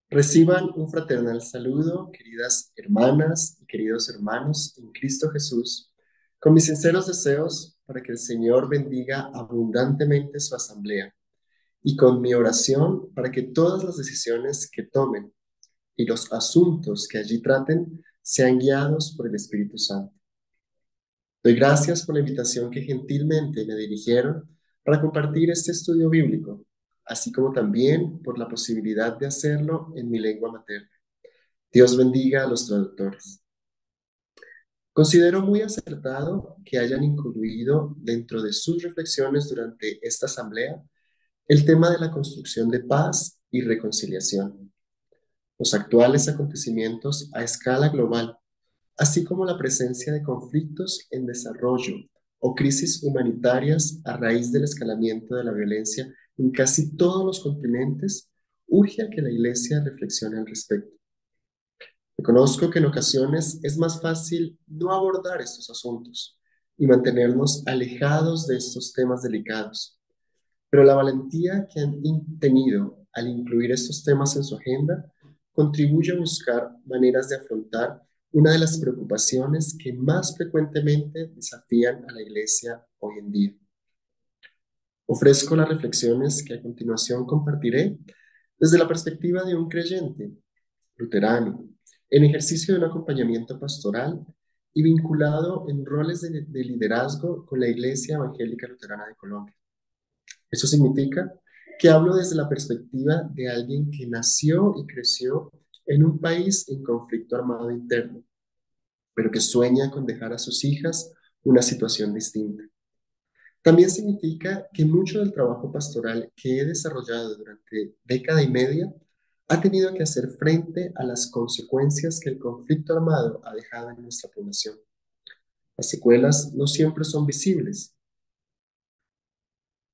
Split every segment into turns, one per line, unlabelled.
Reciban un fraternal saludo, queridas hermanas y queridos hermanos en Cristo Jesús, con mis sinceros deseos para que el Señor bendiga abundantemente su asamblea y con mi oración para que todas las decisiones que tomen y los asuntos que allí traten sean guiados por el Espíritu Santo. Doy gracias por la invitación que gentilmente me dirigieron para compartir este estudio bíblico, así como también por la posibilidad de hacerlo en mi lengua materna. Dios bendiga a los traductores. Considero muy acertado que hayan incluido dentro de sus reflexiones durante esta asamblea el tema de la construcción de paz y reconciliación, los actuales acontecimientos a escala global, así como la presencia de conflictos en desarrollo o crisis humanitarias a raíz del escalamiento de la violencia en casi todos los continentes, urge a que la Iglesia reflexione al respecto. Reconozco que en ocasiones es más fácil no abordar estos asuntos y mantenernos alejados de estos temas delicados, pero la valentía que han tenido al incluir estos temas en su agenda contribuye a buscar maneras de afrontar una de las preocupaciones que más frecuentemente desafían a la Iglesia hoy en día. Ofrezco las reflexiones que a continuación compartiré desde la perspectiva de un creyente luterano, en ejercicio de un acompañamiento pastoral y vinculado en roles de liderazgo con la Iglesia Evangélica Luterana de Colombia. Eso significa que hablo desde la perspectiva de alguien que nació y creció en un país en conflicto armado interno, pero que sueña con dejar a sus hijas una situación distinta. También significa que mucho del trabajo pastoral que he desarrollado durante década y media ha tenido que hacer frente a las consecuencias que el conflicto armado ha dejado en nuestra población. Las secuelas no siempre son visibles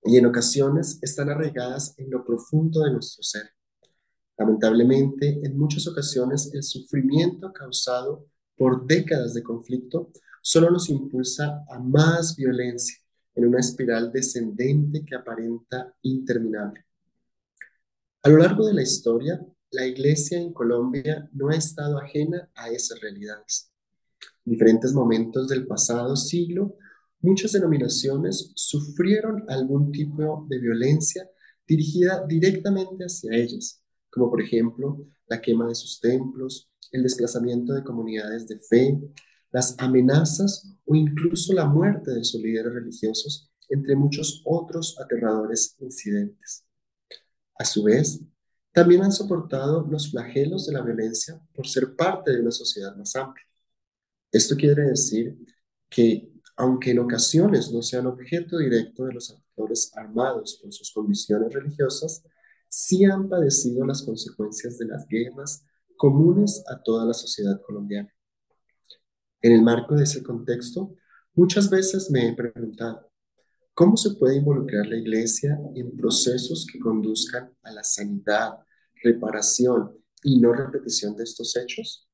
y en ocasiones están arraigadas en lo profundo de nuestro ser. Lamentablemente, en muchas ocasiones el sufrimiento causado por décadas de conflicto solo nos impulsa a más violencia en una espiral descendente que aparenta interminable. A lo largo de la historia, la Iglesia en Colombia no ha estado ajena a esas realidades. En diferentes momentos del pasado siglo, muchas denominaciones sufrieron algún tipo de violencia dirigida directamente hacia ellas, como por ejemplo la quema de sus templos, el desplazamiento de comunidades de fe, las amenazas o incluso la muerte de sus líderes religiosos, entre muchos otros aterradores incidentes. A su vez, también han soportado los flagelos de la violencia por ser parte de una sociedad más amplia. Esto quiere decir que, aunque en ocasiones no sean objeto directo de los actores armados por sus convicciones religiosas, sí han padecido las consecuencias de las guerras comunes a toda la sociedad colombiana. En el marco de ese contexto, muchas veces me he preguntado, ¿cómo se puede involucrar la Iglesia en procesos que conduzcan a la sanidad, reparación y no repetición de estos hechos?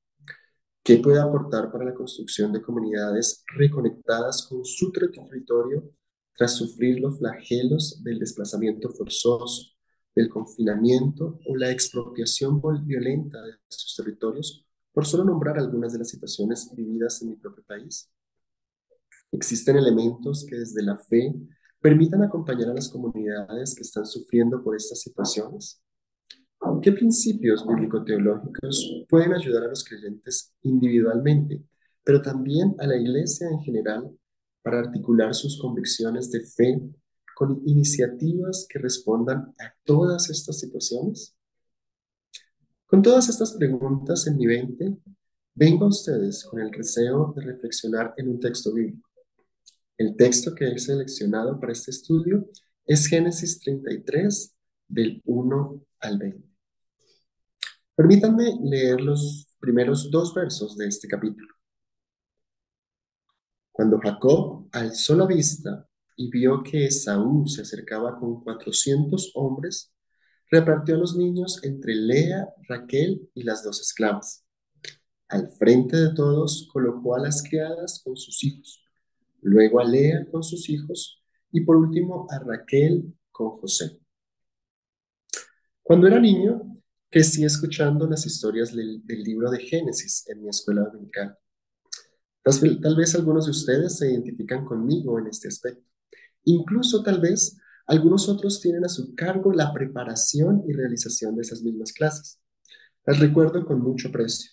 ¿Qué puede aportar para la construcción de comunidades reconectadas con su territorio tras sufrir los flagelos del desplazamiento forzoso, del confinamiento o la expropiación violenta de sus territorios, por solo nombrar algunas de las situaciones vividas en mi propio país? Existen elementos que desde la fe permitan acompañar a las comunidades que están sufriendo por estas situaciones. ¿Qué principios bíblico-teológicos pueden ayudar a los creyentes individualmente, pero también a la Iglesia en general para articular sus convicciones de fe con iniciativas que respondan a todas estas situaciones? Con todas estas preguntas en mi mente, vengo a ustedes con el deseo de reflexionar en un texto bíblico. El texto que he seleccionado para este estudio es Génesis 33, del 1 al 20. Permítanme leer los primeros dos versos de este capítulo. Cuando Jacob alzó la vista y vio que Esaú se acercaba con 400 hombres, repartió a los niños entre Lea, Raquel y las dos esclavas. Al frente de todos colocó a las criadas con sus hijos, luego a Lea con sus hijos y por último a Raquel con José. Cuando era niño, Crecí escuchando las historias del libro de Génesis en mi escuela dominical. Tal vez algunos de ustedes se identifican conmigo en este aspecto. Incluso tal vez algunos otros tienen a su cargo la preparación y realización de esas mismas clases. Las recuerdo con mucho precio.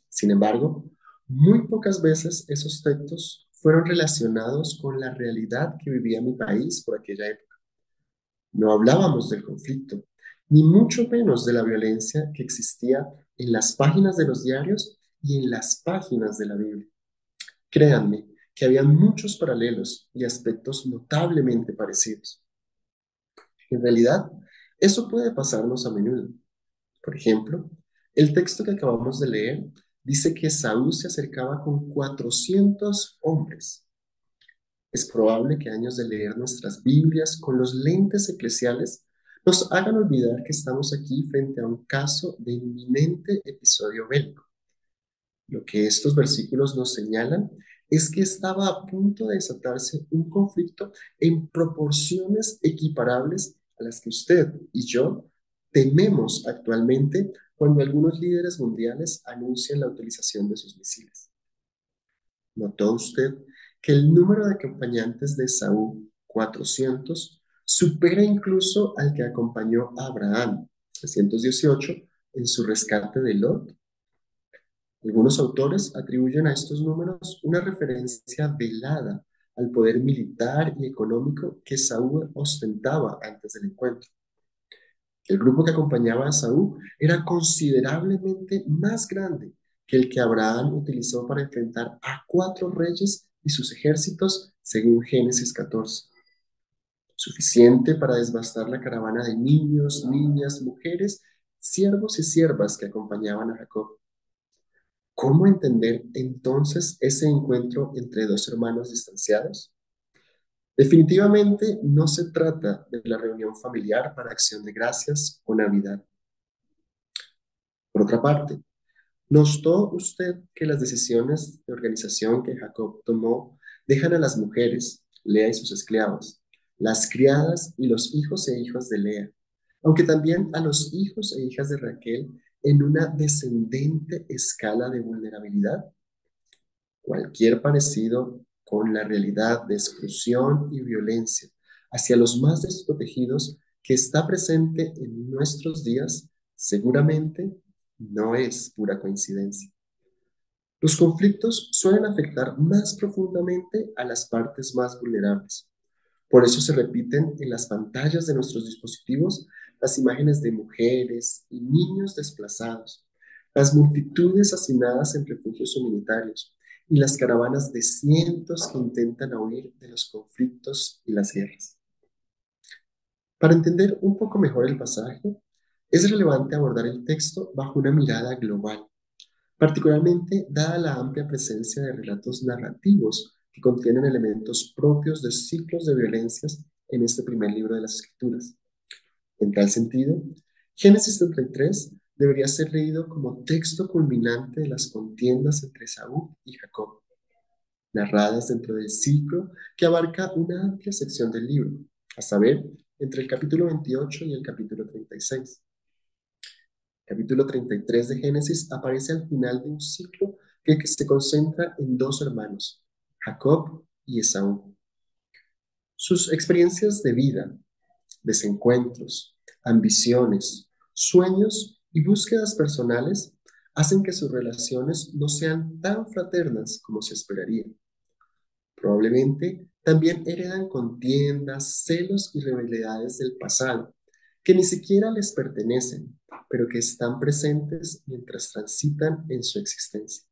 Sin embargo, muy pocas veces esos textos fueron relacionados con la realidad que vivía mi país por aquella época. No hablábamos del conflicto, ni mucho menos de la violencia que existía en las páginas de los diarios y en las páginas de la Biblia. Créanme que había muchos paralelos y aspectos notablemente parecidos. En realidad, eso puede pasarnos a menudo. Por ejemplo, el texto que acabamos de leer dice que Saúl se acercaba con 400 hombres. Es probable que años de leer nuestras Biblias con los lentes eclesiales nos hagan olvidar que estamos aquí frente a un caso de inminente episodio bélico. Lo que estos versículos nos señalan es que estaba a punto de desatarse un conflicto en proporciones equiparables a las que usted y yo tememos actualmente cuando algunos líderes mundiales anuncian la utilización de sus misiles. ¿Notó usted que el número de acompañantes de Saúl, 400, supera incluso al que acompañó a Abraham, 318, en su rescate de Lot? Algunos autores atribuyen a estos números una referencia velada al poder militar y económico que Saúl ostentaba antes del encuentro. El grupo que acompañaba a Saúl era considerablemente más grande que el que Abraham utilizó para enfrentar a 4 reyes y sus ejércitos, según Génesis 14. Suficiente para devastar la caravana de niños, niñas, mujeres, siervos y siervas que acompañaban a Jacob. ¿Cómo entender entonces ese encuentro entre dos hermanos distanciados? Definitivamente no se trata de la reunión familiar para acción de gracias o Navidad. Por otra parte, ¿notó usted que las decisiones de organización que Jacob tomó dejan a las mujeres, Lea y sus esclavas, las criadas y los hijos e hijas de Lea, aunque también a los hijos e hijas de Raquel en una descendente escala de vulnerabilidad? Cualquier parecido con la realidad de exclusión y violencia hacia los más desprotegidos que está presente en nuestros días seguramente no es pura coincidencia. Los conflictos suelen afectar más profundamente a las partes más vulnerables. Por eso se repiten en las pantallas de nuestros dispositivos las imágenes de mujeres y niños desplazados, las multitudes hacinadas en refugios humanitarios y las caravanas de cientos que intentan huir de los conflictos y las guerras. Para entender un poco mejor el pasaje, es relevante abordar el texto bajo una mirada global, particularmente dada la amplia presencia de relatos narrativos que contienen elementos propios de ciclos de violencias en este primer libro de las Escrituras. En tal sentido, Génesis 33 debería ser leído como texto culminante de las contiendas entre Saúl y Jacob, narradas dentro del ciclo que abarca una amplia sección del libro, a saber, entre el capítulo 28 y el capítulo 36. Capítulo 33 de Génesis aparece al final de un ciclo que se concentra en dos hermanos, Jacob y Esaú. Sus experiencias de vida, desencuentros, ambiciones, sueños y búsquedas personales hacen que sus relaciones no sean tan fraternas como se esperaría. Probablemente también heredan contiendas, celos y rivalidades del pasado, que ni siquiera les pertenecen, pero que están presentes mientras transitan en su existencia.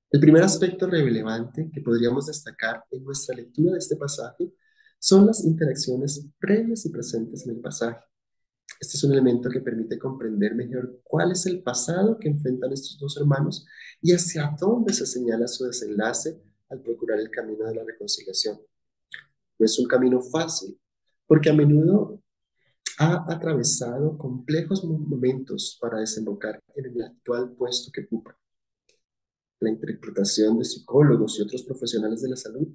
El primer aspecto relevante que podríamos destacar en nuestra lectura de este pasaje son las interacciones previas y presentes en el pasaje. Este es un elemento que permite comprender mejor cuál es el pasado que enfrentan estos dos hermanos y hacia dónde se señala su desenlace al procurar el camino de la reconciliación. No es un camino fácil, porque a menudo ha atravesado complejos momentos para desembocar en el actual puesto que ocupa. La interpretación de psicólogos y otros profesionales de la salud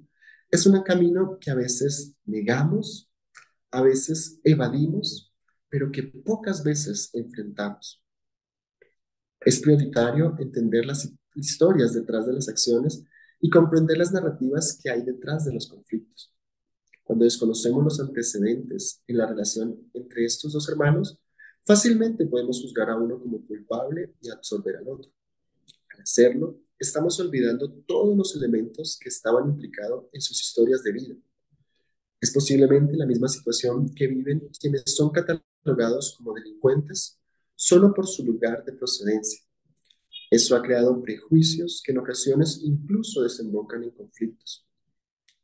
es un camino que a veces negamos, a veces evadimos, pero que pocas veces enfrentamos. Es prioritario entender las historias detrás de las acciones y comprender las narrativas que hay detrás de los conflictos. Cuando desconocemos los antecedentes en la relación entre estos dos hermanos, fácilmente podemos juzgar a uno como culpable y absolver al otro. Al hacerlo, estamos olvidando todos los elementos que estaban implicados en sus historias de vida. Es posiblemente la misma situación que viven quienes son catalogados como delincuentes solo por su lugar de procedencia. Eso ha creado prejuicios que en ocasiones incluso desembocan en conflictos.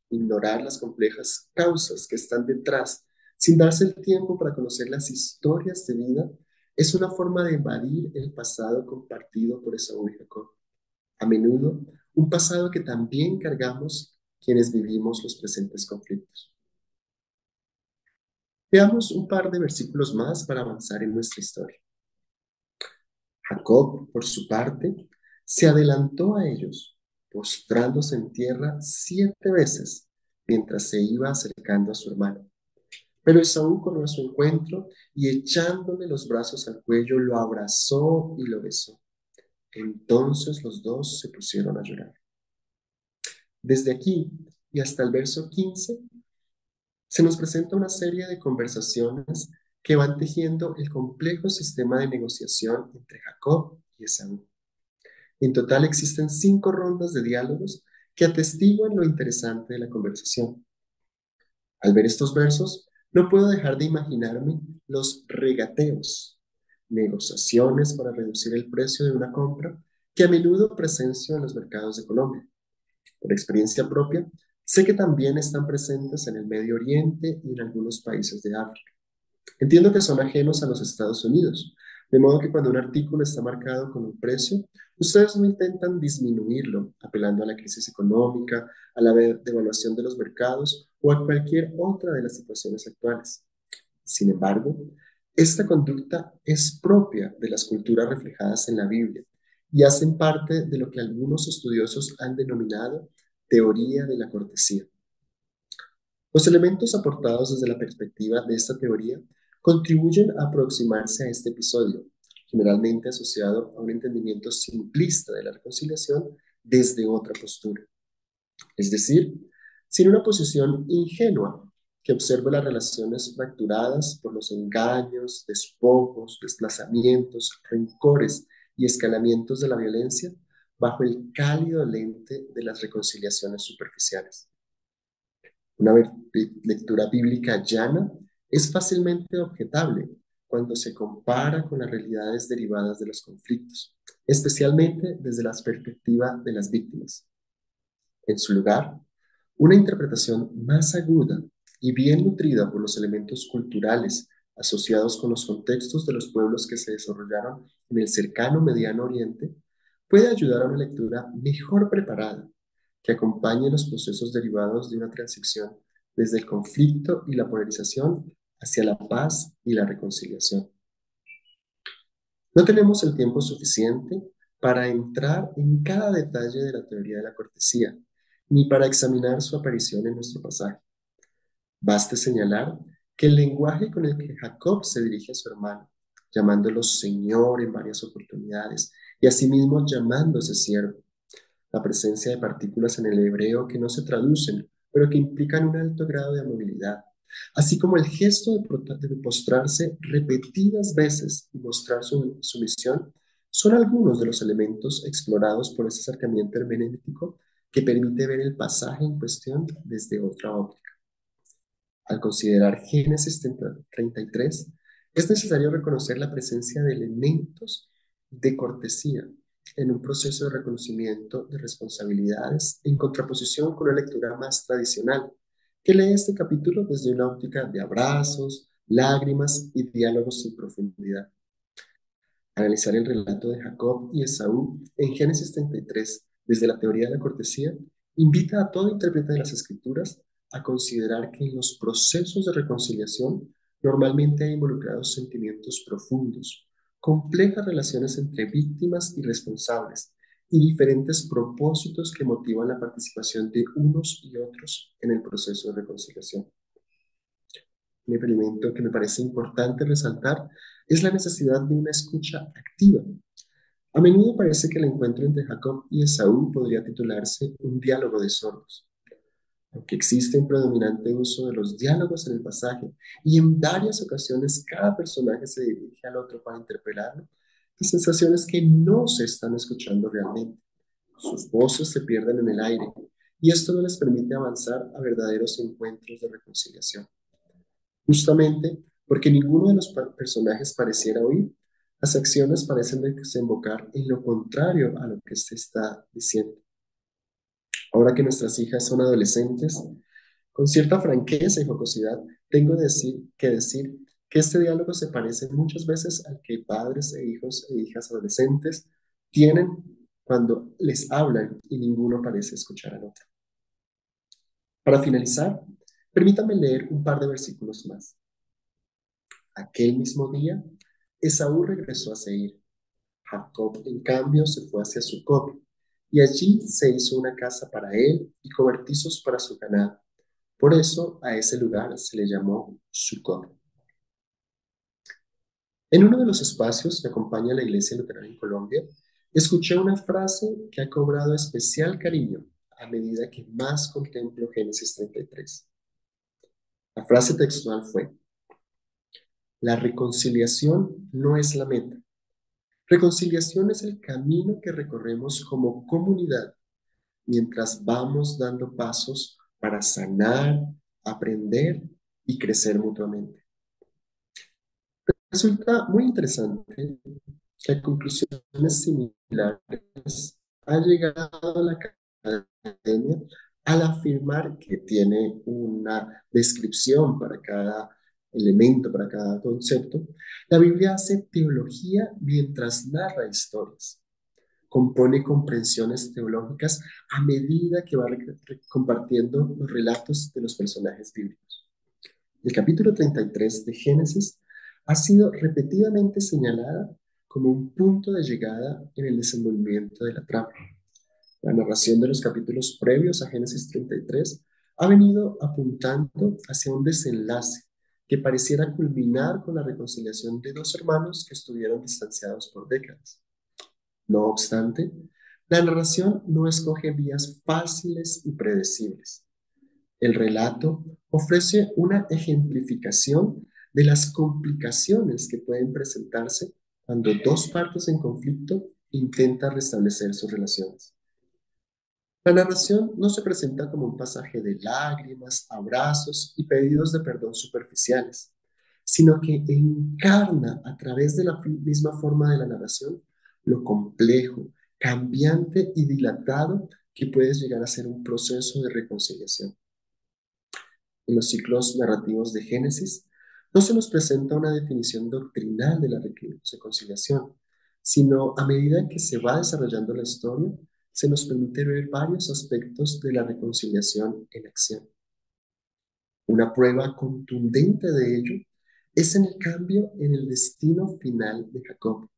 Ignorar las complejas causas que están detrás sin darse el tiempo para conocer las historias de vida es una forma de evadir el pasado compartido por Esaú y Jacob. A menudo, un pasado que también cargamos quienes vivimos los presentes conflictos. Veamos un par de versículos más para avanzar en nuestra historia. Jacob, por su parte, se adelantó a ellos, postrándose en tierra 7 veces mientras se iba acercando a su hermano. Pero Esaú corrió a su encuentro y echándole los brazos al cuello, lo abrazó y lo besó. Entonces los dos se pusieron a llorar. Desde aquí y hasta el verso 15 se nos presenta una serie de conversaciones que van tejiendo el complejo sistema de negociación entre Jacob y Esaú. En total existen 5 rondas de diálogos que atestiguan lo interesante de la conversación. Al ver estos versos, no puedo dejar de imaginarme los regateos, negociaciones para reducir el precio de una compra que a menudo presencio en los mercados de Colombia. Por experiencia propia, sé que también están presentes en el Medio Oriente y en algunos países de África. Entiendo que son ajenos a los Estados Unidos, de modo que cuando un artículo está marcado con un precio, ustedes no intentan disminuirlo, apelando a la crisis económica, a la devaluación de los mercados o a cualquier otra de las situaciones actuales. Sin embargo, esta conducta es propia de las culturas reflejadas en la Biblia y hacen parte de lo que algunos estudiosos han denominado teoría de la cortesía. Los elementos aportados desde la perspectiva de esta teoría contribuyen a aproximarse a este episodio, generalmente asociado a un entendimiento simplista de la reconciliación desde otra postura, es decir, sin una posición ingenua que observe las relaciones fracturadas por los engaños, despojos, desplazamientos, rencores y escalamientos de la violencia bajo el cálido lente de las reconciliaciones superficiales. Una lectura bíblica llana es fácilmente objetable cuando se compara con las realidades derivadas de los conflictos, especialmente desde la perspectiva de las víctimas. En su lugar, una interpretación más aguda y bien nutrida por los elementos culturales asociados con los contextos de los pueblos que se desarrollaron en el cercano Mediano Oriente puede ayudar a una lectura mejor preparada que acompañe los procesos derivados de una transición desde el conflicto y la polarización hacia la paz y la reconciliación. No tenemos el tiempo suficiente para entrar en cada detalle de la teoría de la cortesía, ni para examinar su aparición en nuestro pasaje. Baste señalar que el lenguaje con el que Jacob se dirige a su hermano, llamándolo Señor en varias oportunidades y asimismo llamándose siervo, la presencia de partículas en el hebreo que no se traducen, pero que implican un alto grado de amabilidad, así como el gesto de postrarse repetidas veces y mostrar su sumisión, son algunos de los elementos explorados por ese acercamiento hermenéutico que permite ver el pasaje en cuestión desde otra óptica. Al considerar Génesis 33, es necesario reconocer la presencia de elementos de cortesía en un proceso de reconocimiento de responsabilidades en contraposición con una lectura más tradicional, que lee este capítulo desde una óptica de abrazos, lágrimas y diálogos sin profundidad. Analizar el relato de Jacob y Esaú en Génesis 33 desde la teoría de la cortesía invita a todo intérprete de las escrituras a considerar que en los procesos de reconciliación normalmente hay involucrados sentimientos profundos, complejas relaciones entre víctimas y responsables y diferentes propósitos que motivan la participación de unos y otros en el proceso de reconciliación. Un elemento que me parece importante resaltar es la necesidad de una escucha activa. A menudo parece que el encuentro entre Jacob y Esaú podría titularse un diálogo de sordos. Aunque existe un predominante uso de los diálogos en el pasaje y en varias ocasiones cada personaje se dirige al otro para interpelarlo, la sensación es que no se están escuchando realmente. Sus voces se pierden en el aire y esto no les permite avanzar a verdaderos encuentros de reconciliación. Justamente porque ninguno de los personajes pareciera oír, las acciones parecen desembocar en lo contrario a lo que se está diciendo. Ahora que nuestras hijas son adolescentes, con cierta franqueza y jocosidad, tengo que decir que este diálogo se parece muchas veces al que padres e hijos e hijas adolescentes tienen cuando les hablan y ninguno parece escuchar al otro. Para finalizar, permítame leer un par de versículos más. Aquel mismo día, Esaú regresó a Seir. Jacob, en cambio, se fue hacia Sucot, y allí se hizo una casa para él y cobertizos para su ganado. Por eso a ese lugar se le llamó Sucot. En uno de los espacios que acompaña a la Iglesia Luterana en Colombia, escuché una frase que ha cobrado especial cariño a medida que más contemplo Génesis 33. La frase textual fue: la reconciliación no es la meta. Reconciliación es el camino que recorremos como comunidad mientras vamos dando pasos para sanar, aprender y crecer mutuamente. Resulta muy interesante que a conclusiones similares ha llegado la academia al afirmar que tiene una descripción para cada elemento, para cada concepto. La Biblia hace teología mientras narra historias, compone comprensiones teológicas a medida que va compartiendo los relatos de los personajes bíblicos. El capítulo 33 de Génesis ha sido repetidamente señalada como un punto de llegada en el desenvolvimiento de la trama. La narración de los capítulos previos a Génesis 33 ha venido apuntando hacia un desenlace que pareciera culminar con la reconciliación de dos hermanos que estuvieron distanciados por décadas. No obstante, la narración no escoge vías fáciles y predecibles. El relato ofrece una ejemplificación de las complicaciones que pueden presentarse cuando dos partes en conflicto intentan restablecer sus relaciones. La narración no se presenta como un pasaje de lágrimas, abrazos y pedidos de perdón superficiales, sino que encarna a través de la misma forma de la narración lo complejo, cambiante y dilatado que puede llegar a ser un proceso de reconciliación. En los ciclos narrativos de Génesis, no se nos presenta una definición doctrinal de la reconciliación, sino a medida que se va desarrollando la historia, se nos permite ver varios aspectos de la reconciliación en acción. Una prueba contundente de ello es en el cambio en el destino final de Jacob,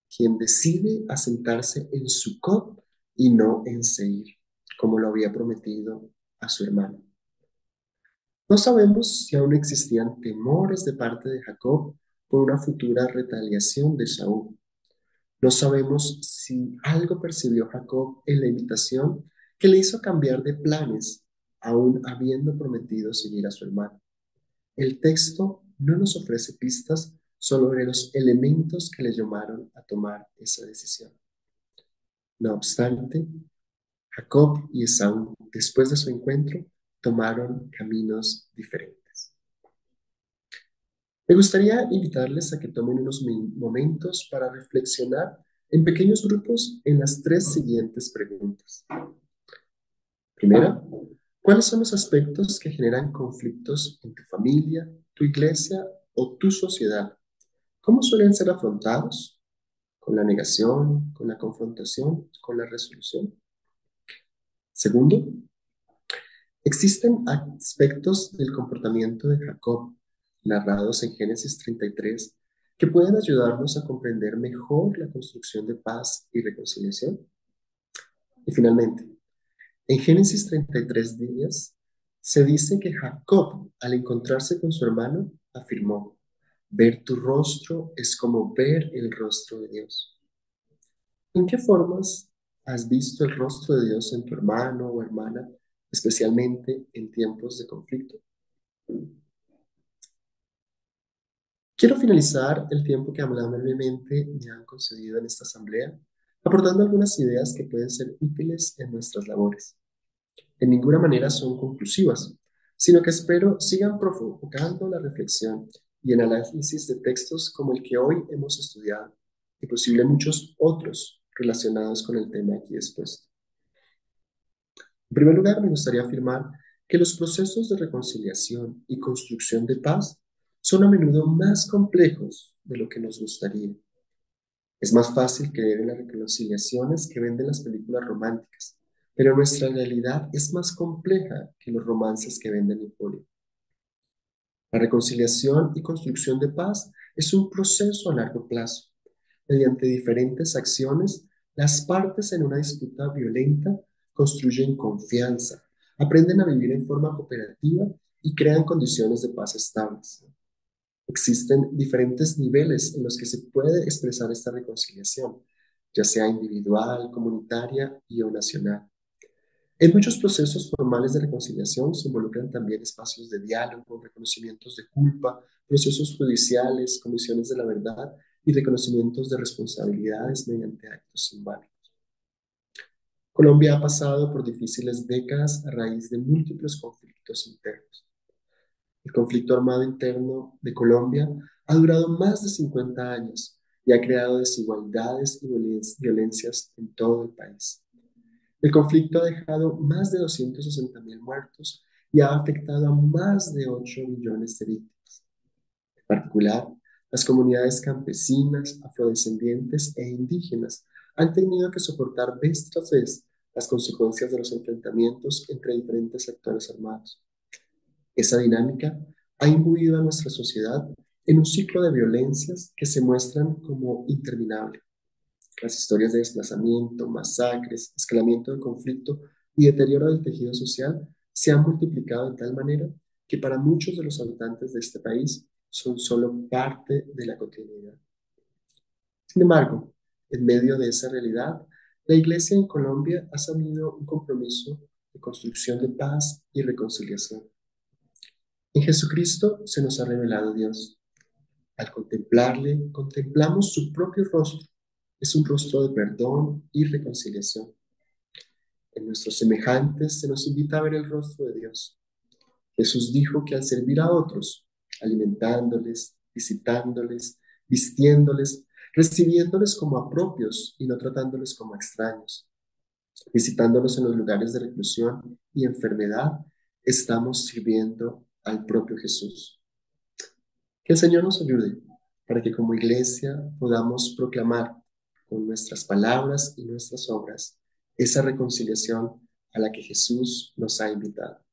quien decide asentarse en Sucot y no en Seir, como lo había prometido a su hermano. No sabemos si aún existían temores de parte de Jacob por una futura retaliación de Saúl. No sabemos si algo percibió Jacob en la invitación que le hizo cambiar de planes, aún habiendo prometido seguir a su hermano. El texto no nos ofrece pistas sobre los elementos que le llamaron a tomar esa decisión. No obstante, Jacob y Esaú, después de su encuentro, tomaron caminos diferentes. Me gustaría invitarles a que tomen unos momentos para reflexionar en pequeños grupos en las tres siguientes preguntas. Primera, ¿cuáles son los aspectos que generan conflictos en tu familia, tu iglesia o tu sociedad? ¿Cómo suelen ser afrontados? ¿Con la negación, con la confrontación, con la resolución? Segundo, existen aspectos del comportamiento de Jacob, narrados en Génesis 33, que pueden ayudarnos a comprender mejor la construcción de paz y reconciliación. Y finalmente, en Génesis 33 días Se dice que Jacob, al encontrarse con su hermano, afirmó, ver tu rostro es como ver el rostro de Dios. ¿En qué formas has visto el rostro de Dios en tu hermano o hermana, especialmente en tiempos de conflicto? Quiero finalizar el tiempo que amablemente me han concedido en esta asamblea, aportando algunas ideas que pueden ser útiles en nuestras labores. En ninguna manera son conclusivas, sino que espero sigan provocando la reflexión y el análisis de textos como el que hoy hemos estudiado y posible muchos otros relacionados con el tema aquí expuesto. En primer lugar, me gustaría afirmar que los procesos de reconciliación y construcción de paz son a menudo más complejos de lo que nos gustaría. Es más fácil creer en las reconciliaciones que venden las películas románticas, pero nuestra realidad es más compleja que los romances que venden en Hollywood. La reconciliación y construcción de paz es un proceso a largo plazo. Mediante diferentes acciones, las partes en una disputa violenta construyen confianza, aprenden a vivir en forma cooperativa y crean condiciones de paz estables. Existen diferentes niveles en los que se puede expresar esta reconciliación, ya sea individual, comunitaria y o nacional. En muchos procesos formales de reconciliación se involucran también espacios de diálogo, reconocimientos de culpa, procesos judiciales, comisiones de la verdad y reconocimientos de responsabilidades mediante actos simbólicos. Colombia ha pasado por difíciles décadas a raíz de múltiples conflictos internos. El conflicto armado interno de Colombia ha durado más de 50 años y ha creado desigualdades y violencias en todo el país. El conflicto ha dejado más de 260.000 muertos y ha afectado a más de 8 millones de víctimas. En particular, las comunidades campesinas, afrodescendientes e indígenas han tenido que soportar vez tras vez las consecuencias de los enfrentamientos entre diferentes actores armados. Esa dinámica ha imbuido a nuestra sociedad en un ciclo de violencias que se muestran como interminable. Las historias de desplazamiento, masacres, escalamiento del conflicto y deterioro del tejido social se han multiplicado de tal manera que para muchos de los habitantes de este país son solo parte de la cotidianidad. Sin embargo, en medio de esa realidad, la Iglesia en Colombia ha asumido un compromiso de construcción de paz y reconciliación. En Jesucristo se nos ha revelado Dios. Al contemplarle, contemplamos su propio rostro. Es un rostro de perdón y reconciliación. En nuestros semejantes se nos invita a ver el rostro de Dios. Jesús dijo que al servir a otros, alimentándoles, visitándoles, vistiéndoles, recibiéndoles como a propios y no tratándoles como a extraños, visitándolos en los lugares de reclusión y enfermedad, estamos sirviendo al propio Jesús. Que el Señor nos ayude para que como iglesia podamos proclamar con nuestras palabras y nuestras obras esa reconciliación a la que Jesús nos ha invitado.